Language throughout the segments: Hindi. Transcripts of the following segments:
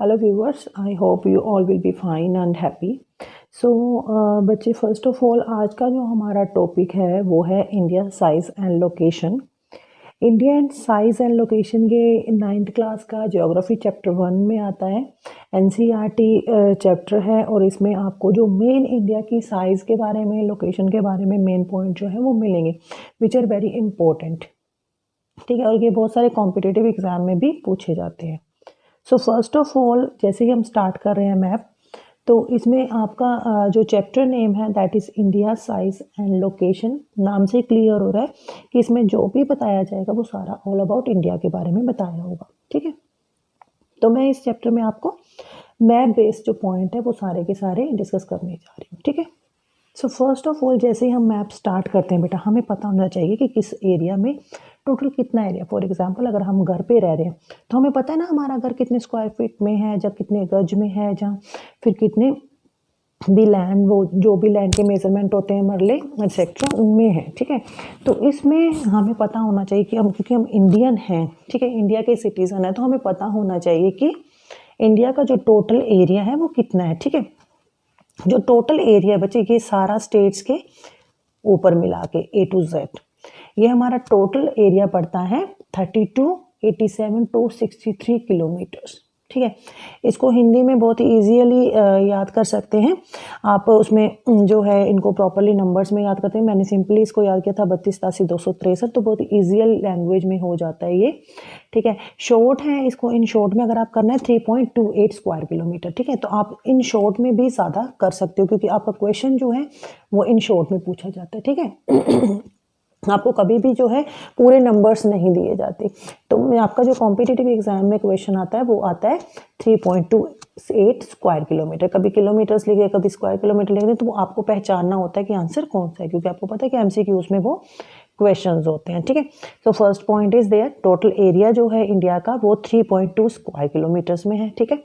Hello viewers, I hope you all will be fine and happy. So बच्चे, फर्स्ट ऑफ ऑल आज का जो हमारा टॉपिक है वो है India size and location. India and size and location ये 9th क्लास का ज्योग्राफी चैप्टर 1 में आता है। एनसीईआरटी चैप्टर है और इसमें आपको जो मेन इंडिया की साइज़ के बारे में, लोकेशन के बारे में मेन पॉइंट जो है वो मिलेंगे विच आर वेरी इंपॉर्टेंट। ठीक है, और ये बहुत सारे कॉम्पिटिटिव एग्जाम में भी पूछे जाते हैं। सो फर्स्ट ऑफ ऑल, जैसे ही हम स्टार्ट कर रहे हैं मैप, तो इसमें आपका जो चैप्टर नेम है that is India size and location. नाम से क्लियर हो रहा है कि इसमें जो भी बताया जाएगा वो सारा ऑल अबाउट इंडिया के बारे में बताया होगा। ठीक है, तो मैं इस चैप्टर में आपको मैप बेस्ड जो पॉइंट है वो सारे के सारे डिस्कस करने जा रही हूँ। ठीक है, सो फर्स्ट ऑफ ऑल जैसे ही हम मैप स्टार्ट करते हैं बेटा, हमें पता होना चाहिए कि किस एरिया में टोटल कितना एरिया। फॉर एग्जांपल अगर हम घर पे रह रहे हैं तो हमें पता है ना हमारा घर कितने स्क्वायर फीट में है, या कितने गज में है, जहाँ फिर कितने भी लैंड, वो जो भी लैंड के मेजरमेंट होते हैं, मरले एक्सेट्रा, उनमें है। ठीक है, तो इसमें हमें पता होना चाहिए कि हम, क्योंकि हम इंडियन हैं, ठीक है, इंडिया के सिटीज़न हैं, तो हमें पता होना चाहिए कि इंडिया का जो टोटल एरिया है वो कितना है। ठीक है, जो टोटल एरिया बच्चे, ये सारा स्टेट्स के ऊपर मिला के A to Z, ये हमारा टोटल एरिया पड़ता है 3287 टू 63 किलोमीटर्स। ठीक है, इसको हिंदी में बहुत ही ईजीली याद कर सकते हैं आप। उसमें जो है इनको प्रॉपरली नंबर्स में याद करते हैं। मैंने सिंपली इसको याद किया था 32,263, तो बहुत ही ईजीली लैंग्वेज में हो जाता है ये। ठीक है, शॉर्ट है, इसको इन शॉर्ट में अगर आप करना है 3.28 स्क्वायर किलोमीटर। ठीक है, तो आप इन शॉर्ट में भी ज़्यादा कर सकते हो, क्योंकि आपका क्वेश्चन जो है वो इन शॉर्ट में पूछा जाता है। ठीक है आपको कभी भी जो है पूरे नंबर्स नहीं दिए जाते। तो आपका जो कॉम्पिटिटिव एग्जाम में क्वेश्चन आता है वो आता है 3.28 स्क्वायर किलोमीटर। कभी किलोमीटर्स लिखे, कभी स्क्वायर किलोमीटर लिखे, तो वो आपको पहचानना होता है कि आंसर कौन सा है, क्योंकि आपको पता है कि एमसीक्यूज में वो क्वेश्चंस होते हैं। ठीक है, तो first point is there, total area जो है इंडिया का वो 3.2 स्क्वायर किलोमीटर्स में है। ठीक है,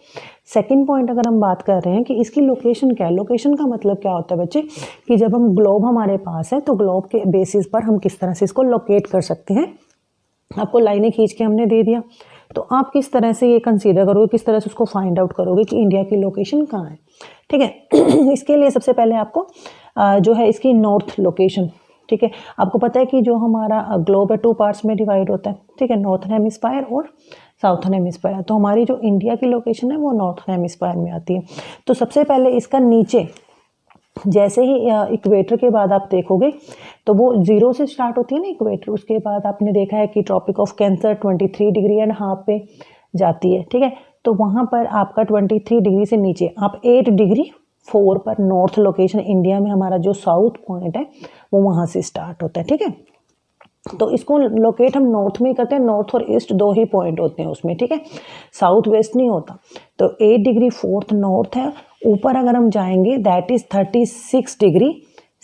सेकंड पॉइंट अगर हम बात कर रहे हैं कि इसकी लोकेशन क्या है। लोकेशन का मतलब क्या होता है बच्चे, कि जब हम ग्लोब हमारे पास है तो ग्लोब के बेसिस पर हम किस तरह से इसको लोकेट कर सकते हैं। आपको लाइनें खींच के हमने दे दिया, तो आप किस तरह से ये कंसीडर करोगे, किस तरह से उसको फाइंड आउट करोगे कि इंडिया की लोकेशन कहाँ है। ठीक है इसके लिए सबसे पहले आपको जो है इसकी नॉर्थ लोकेशन, ठीक है, आपको पता है कि जो हमारा ग्लोब है 2 पार्ट्स में डिवाइड होता है। ठीक है, नॉर्थन हेमिस्फायर और साउथर्न हेमिस्फायर। तो हमारी जो इंडिया की लोकेशन है वो नॉर्थन हेमिस्फायर में आती है। तो सबसे पहले इसका नीचे जैसे ही इक्वेटर के बाद आप देखोगे तो वो 0 से स्टार्ट होती है ना इक्वेटर, उसके बाद आपने देखा है कि Tropic of Cancer 23 degree and half पे जाती है। ठीक है, तो वहाँ पर आपका 23 डिग्री से नीचे आप 8 डिग्री 4 पर नॉर्थ लोकेशन, इंडिया में हमारा जो साउथ पॉइंट है वो वहाँ से स्टार्ट होता है। ठीक है, तो इसको लोकेट हम नॉर्थ में ही करते हैं। नॉर्थ और ईस्ट 2 ही पॉइंट होते हैं उसमें। ठीक है, साउथ वेस्ट नहीं होता। तो 8 डिग्री 4 नॉर्थ है। ऊपर अगर हम जाएंगे दैट इज 36 डिग्री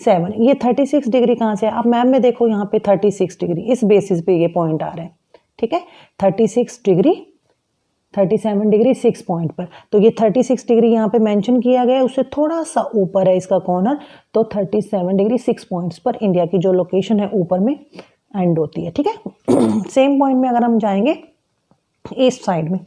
7। ये 36 डिग्री कहाँ से है, आप मैप में देखो, यहाँ पे 36 डिग्री इस बेसिस पे ये पॉइंट आ रहा है। ठीक है, 36 डिग्री 37 डिग्री 6 पॉइंट पर। तो ये 36 डिग्री यहाँ पे मेंशन किया गया है, उससे थोड़ा सा ऊपर है इसका कॉर्नर। तो 37 डिग्री 6 पॉइंट्स पर इंडिया की जो लोकेशन है ऊपर में एंड होती है। ठीक है सेम पॉइंट में अगर हम जाएंगे ईस्ट साइड में,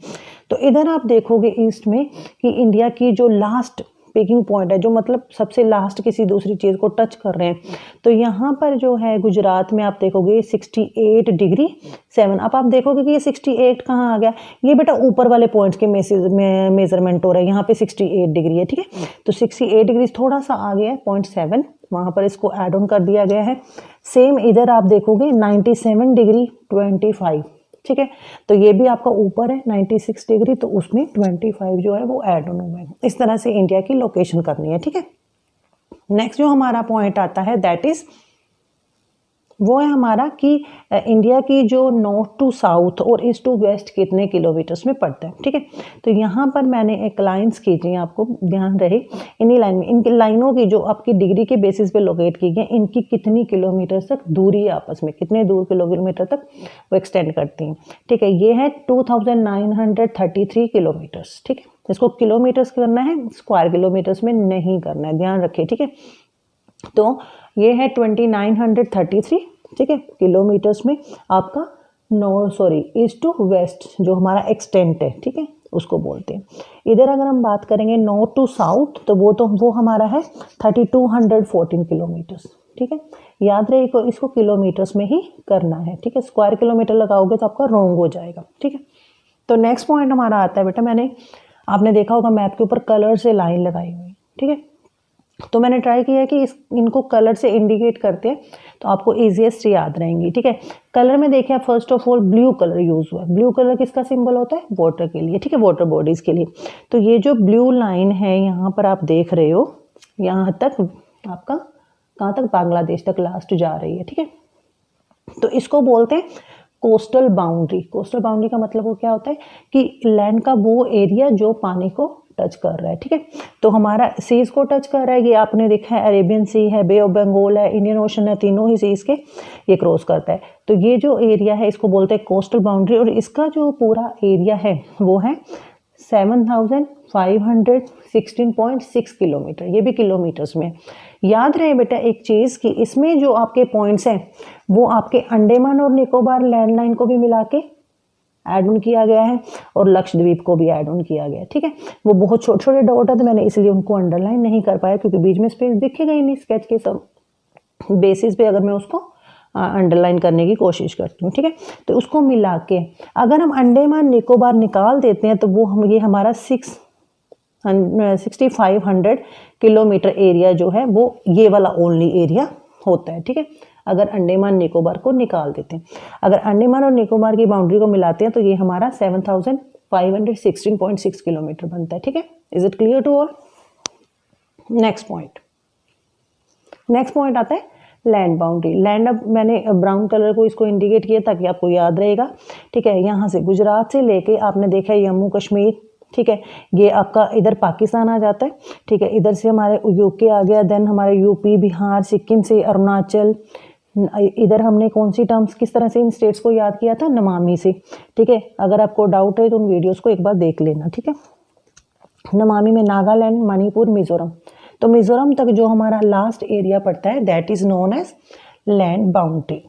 तो इधर आप देखोगे ईस्ट में कि इंडिया की जो लास्ट पिकिंग पॉइंट है, जो मतलब सबसे लास्ट किसी दूसरी चीज़ को टच कर रहे हैं, तो यहाँ पर जो है गुजरात में आप देखोगे 68 डिग्री 7। अब आप देखोगे कि ये 68 कहाँ आ गया, ये बेटा ऊपर वाले पॉइंट्स के मेजरमेंट हो रहा है। यहाँ पे 68 डिग्री है। ठीक है, तो 68 डिग्री थोड़ा सा आ गया है 0.7, वहाँ पर इसको ऐड ऑन कर दिया गया है। सेम इधर आप देखोगे 97 डिग्री 25। ठीक है, तो ये भी आपका ऊपर है 96 डिग्री, तो उसमें 25 जो है वो ऐड ऑन हुआ है। इस तरह से इंडिया की लोकेशन करनी है। ठीक है, नेक्स्ट जो हमारा पॉइंट आता है दैट इज वो है हमारा कि इंडिया की जो नॉर्थ टू साउथ और ईस्ट टू वेस्ट कितने किलोमीटर्स में पड़ता है। ठीक है, तो यहाँ पर मैंने एक लाइन्स खींची, आपको ध्यान रहे इन्हीं लाइन में, इनकी लाइनों की जो आपकी डिग्री के बेसिस पे लोकेट की गई, इनकी कितनी किलोमीटर तक दूरी है आपस में, कितने दूर किलोमीटर तक वो एक्सटेंड करती हैं। ठीक है, ये है 2933 किलोमीटर्स। ठीक है, इसको किलोमीटर्स करना है, स्क्वायर किलोमीटर्स में नहीं करना है, ध्यान रखिए। ठीक है, तो ये है 2933 ठीक है किलोमीटर्स में आपका ईस्ट टू वेस्ट जो हमारा एक्सटेंट है। ठीक है, उसको बोलते हैं। इधर अगर हम बात करेंगे नॉर्थ टू साउथ तो वो हमारा है 3214 किलोमीटर्स। ठीक है, याद रहे इसको किलोमीटर्स में ही करना है। ठीक है, स्क्वायर किलोमीटर लगाओगे तो आपका रॉन्ग हो जाएगा। ठीक है, तो नेक्स्ट पॉइंट हमारा आता है बेटा, आपने देखा होगा मैप के ऊपर कलर से लाइन लगाई हुई। ठीक है, तो मैंने ट्राई किया है कि इनको कलर से इंडिकेट करते हैं तो आपको ईजीएस्ट याद रहेंगी। ठीक है, कलर में देखिए आप first of all blue colour use हुआ है। ब्लू कलर किसका सिंबल होता है? वाटर के लिए। ठीक है, वाटर बॉडीज के लिए। तो ये जो ब्लू लाइन है यहाँ पर आप देख रहे हो, यहाँ तक आपका कहाँ तक? बांग्लादेश तक लास्ट जा रही है। ठीक है, तो इसको बोलते हैं कोस्टल बाउंड्री। कोस्टल बाउंड्री का मतलब वो क्या होता है कि लैंड का वो एरिया जो पानी को टच कर रहा है। ठीक है, तो हमारा सीज को टच कर रहा है। ये आपने देखा है अरेबियन सी है, बे ऑफ बंगाल है, इंडियन ओशन है, तीनों ही सीज के ये क्रॉस करता है। तो ये जो एरिया है इसको बोलते हैं कोस्टल बाउंड्री, और इसका जो पूरा एरिया है वो है 7516.6 किलोमीटर। ये भी किलोमीटर्स में। याद रहे बेटा एक चीज़ कि इसमें जो आपके पॉइंट्स हैं वो आपके अंडमान और निकोबार लैंडलाइन को भी मिला के ऐड ऑन किया गया है और लक्षद्वीप को भी ऐड ऑन किया गया है। ठीक है, वो बहुत छोटे छोटे डॉट है तो मैंने इसलिए उनको अंडरलाइन नहीं कर पाया, क्योंकि बीच में स्पेस दिखेगा ही नहीं स्केच के सब बेसिस पे अगर मैं उसको अंडरलाइन करने की कोशिश करती हूँ। ठीक है, तो उसको मिला के अगर हम अंडमान निकोबार निकाल देते हैं तो वो ये हमारा 6500 किलोमीटर एरिया जो है वो ये वाला ओनली एरिया होता है। ठीक है, अगर अंडमान निकोबार को निकाल देते हैं, अगर अंडमान और निकोबार की बाउंड्री को मिलाते हैं तो ये हमारा 7516.6 किलोमीटर बनता है। ठीक है, is it clear to all? Next point आता है लैंड बाउंड्री। लैंड, अब मैंने ब्राउन कलर को इसको इंडिकेट किया ताकि आपको याद रहेगा। ठीक है, यहाँ से गुजरात से लेके आपने देखा है जम्मू कश्मीर। ठीक है, ये आपका इधर पाकिस्तान आ जाता है। ठीक है, इधर से हमारे यूके आ गया, देन हमारे यूपी, बिहार, सिक्किम से अरुणाचल। इधर हमने कौन सी टर्म्स किस तरह से इन स्टेट्स को याद किया था? नमामि से। ठीक है, अगर आपको डाउट है तो उन वीडियोस को एक बार देख लेना। ठीक है, नमामि में नागालैंड, मणिपुर, मिजोरम। तो मिजोरम तक जो हमारा लास्ट एरिया पड़ता है that is known as land boundary.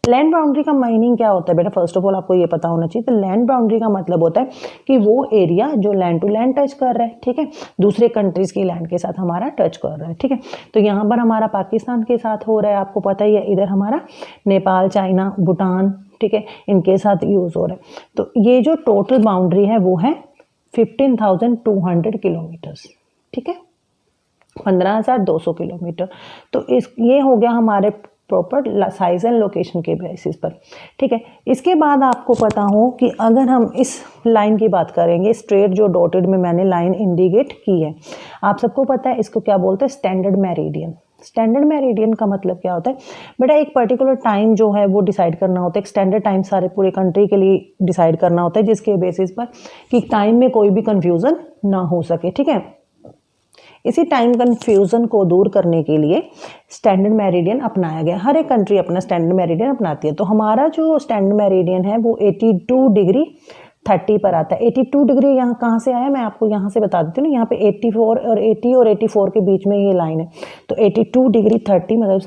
Land boundary का मीनिंग क्या होता है बेटा? फर्स्ट ऑफ ऑल आपको ये पता होना चाहिए। तो लैंड बाउंड्री का मतलब होता है कि वो एरिया जो लैंड टू लैंड टच कर रहा है। ठीक है, दूसरे कंट्रीज की लैंड के साथ हमारा टच कर रहा है। ठीक है, तो यहाँ पर हमारा पाकिस्तान के साथ हो रहा है, आपको पता ही है। इधर हमारा नेपाल, चाइना, भूटान, ठीक है, इनके साथ यूज हो रहा है। तो ये जो टोटल बाउंड्री है वो है 15,200 किलोमीटर्स। ठीक है, 15,200 किलोमीटर। तो ये हो गया हमारे प्रॉपर साइज एंड लोकेशन के बेसिस पर। ठीक है, इसके बाद आपको पता हो कि अगर हम इस लाइन की बात करेंगे, स्ट्रेट जो डॉटेड में मैंने लाइन इंडिकेट की है, आप सबको पता है इसको क्या बोलते हैं? Standard meridian. स्टैंडर्ड मेरिडियन का मतलब क्या होता है बेटा? एक पर्टिकुलर टाइम जो है वो डिसाइड करना होता है। एक स्टैंडर्ड टाइम सारे पूरे कंट्री के लिए डिसाइड करना होता है, जिसके बेसिस पर कि टाइम में कोई भी कंफ्यूजन ना हो सके। ठीक है, इसी टाइम कंफ्यूजन को दूर करने के लिए स्टैंडर्ड मेरिडियन अपनाया गया। हर एक कंट्री अपना स्टैंडर्ड मेरिडियन अपनाती है। तो हमारा जो स्टैंडर्ड मेरिडियन है वो 82 डिग्री 30 पर आता है। 82 डिग्री यहाँ कहाँ से आया मैं आपको यहाँ से बता देती हूँ ना। यहाँ पे 84 और 80 और 84 के बीच में ये लाइन है। तो 82 डिग्री 30 मतलब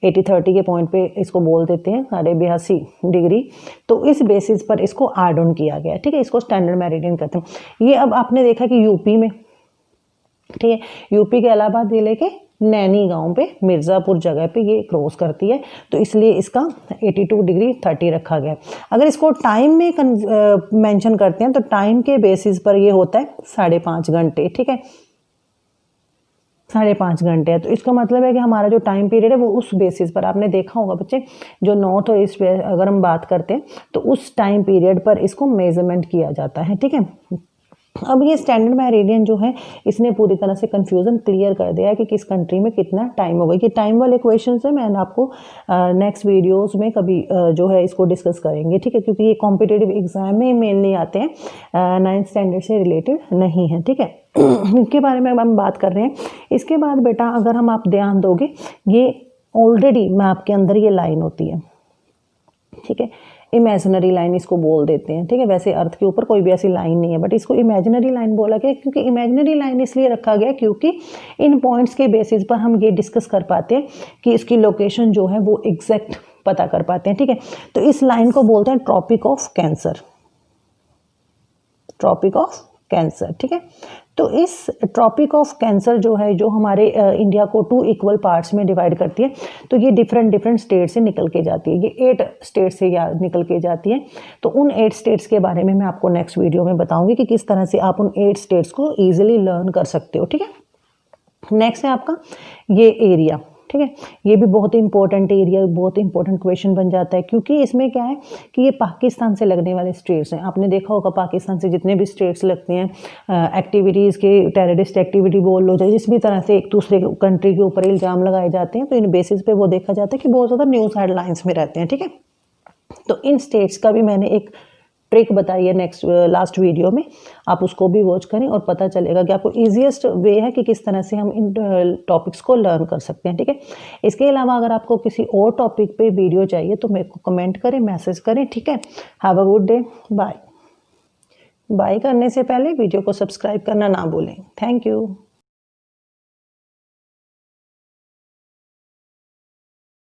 80 के पॉइंट पे इसको बोल देते हैं 82.5 डिग्री। तो इस बेसिस पर इसको ऐड ऑन किया गया। ठीक है, इसको स्टैंडर्ड मेरिडियन कहते हैं। ये अब आपने देखा कि यूपी में, ठीक है, यूपी के इलाहाबाद जिले के नैनी गांव पे मिर्ज़ापुर जगह पे ये क्रॉस करती है, तो इसलिए इसका 82 डिग्री 30 रखा गया। अगर इसको टाइम में मेंशन करते हैं तो टाइम के बेसिस पर ये होता है 5.5 घंटे। ठीक है, 5.5 घंटे है। तो इसका मतलब है कि हमारा जो टाइम पीरियड है वो उस बेसिस पर, आपने देखा होगा बच्चे, जो नॉर्थ और ईस्ट अगर हम बात करते हैं तो उस टाइम पीरियड पर इसको मेजरमेंट किया जाता है। ठीक है, अब ये स्टैंडर्ड मेरिडियन जो है इसने पूरी तरह से कंफ्यूजन क्लियर कर दिया है कि किस कंट्री में कितना टाइम होगा। ये टाइम वाले क्वेश्चन है, मैं आपको नेक्स्ट वीडियोस में कभी जो है इसको डिस्कस करेंगे। ठीक है, क्योंकि ये कॉम्पिटिटिव एग्जाम में मेनली आते हैं, 9th स्टैंडर्ड से रिलेटेड नहीं है। ठीक है, इनके बारे में हम बात कर रहे हैं। इसके बाद बेटा अगर हम आप ध्यान दोगे, ये ऑलरेडी मैप के अंदर ये लाइन होती है। ठीक है, इमेजिनरी लाइन इसको बोल देते हैं। ठीक है, वैसे अर्थ के ऊपर कोई भी ऐसी लाइन नहीं है, बट इसको इमेजिनरी लाइन बोला गया क्योंकि इमेजिनरी लाइन इसलिए रखा गया क्योंकि इन पॉइंट्स के बेसिस पर हम ये डिस्कस कर पाते हैं कि इसकी लोकेशन जो है वो एग्जैक्ट पता कर पाते हैं। ठीक है, तो इस लाइन को बोलते हैं Tropic of Cancer. Tropic of Cancer, ठीक है। तो इस ट्रॉपिक ऑफ कैंसर जो है, जो हमारे इंडिया को 2 इक्वल पार्ट्स में डिवाइड करती है, तो ये डिफरेंट स्टेट से निकल के जाती है, ये 8 स्टेट से निकल के जाती है। तो उन 8 स्टेट्स के बारे में मैं आपको नेक्स्ट वीडियो में बताऊंगी कि किस तरह से आप उन 8 स्टेट्स को ईजिली लर्न कर सकते हो, ठीक है। नेक्स्ट है आपका ये एरिया, ठीक है। ये भी बहुत इंपॉर्टेंट एरिया, बहुत इंपॉर्टेंट क्वेश्चन बन जाता है, क्योंकि इसमें क्या है कि ये पाकिस्तान से लगने वाले स्टेट्स हैं। आपने देखा होगा पाकिस्तान से जितने भी स्टेट्स लगते हैं, एक्टिविटीज़ के, टेररिस्ट एक्टिविटी बोल लो, जिस भी तरह से एक दूसरे कंट्री के ऊपर इल्ज़ाम लगाए जाते हैं, तो इन बेसिस पे वो देखा जाता है कि बहुत ज़्यादा न्यूज़ हेडलाइंस में रहते हैं, ठीक है। तो इन स्टेट्स का भी मैंने एक ट्रिक बताई है लास्ट वीडियो में, आप उसको भी वॉच करें और पता चलेगा कि आपको ईजिएस्ट वे है कि किस तरह से हम इन टॉपिक्स को लर्न कर सकते हैं, ठीक है। इसके अलावा अगर आपको किसी और टॉपिक पे वीडियो चाहिए तो मेरे को कमेंट करें, मैसेज करें, ठीक है। Have a good day, bye. Bye करने से पहले वीडियो को सब्सक्राइब करना ना भूलें। Thank you.